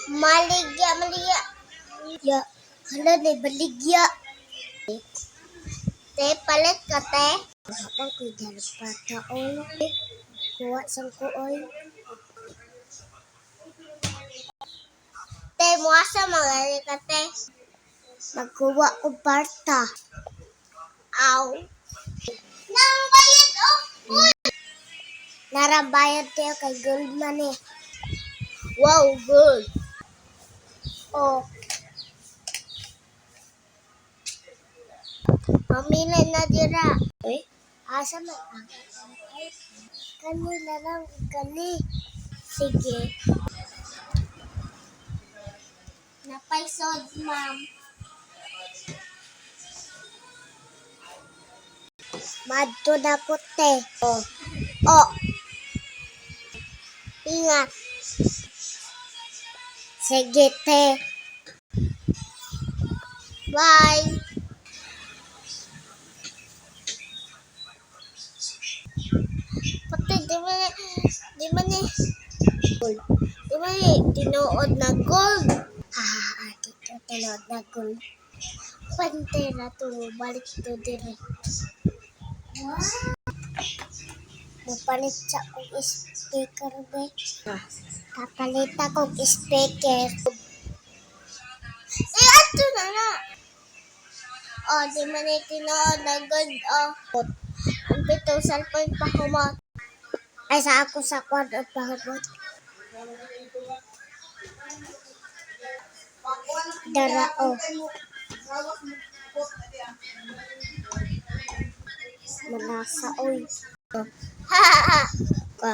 Maligya, maligya. Ya, hala na baligya. Te, palit ka, te. Habang ko'y darapata, oy. Kuha sang ko, oy. Te, muasa magali ka, te. Magkuha ko parta. Aw. Nang bayad, oh. Narabayad tayo kay Goldman eh. Wow, good. Oh. Mamili na dira. Eh? Asa man ang kanila lang, kani. Sige. Napaisod, ma'am. Madto na ko, te. Oh. Oh. Ingat. Sige, te. Bye. Pati, di ba ni tinuod na gold. Ha, dito tinuod na gold. Pantera to, balik to dire. Mapalit sa kong speaker, be. Kapalita kong speaker. Eh, ato na na. Oh, di man tinuod na gold, oh. Ang pitong cellphone pa humot. Ay, sa ako sa kwadro pa humot. Dara, oh. Malasa, oy. Ha, ha, ha.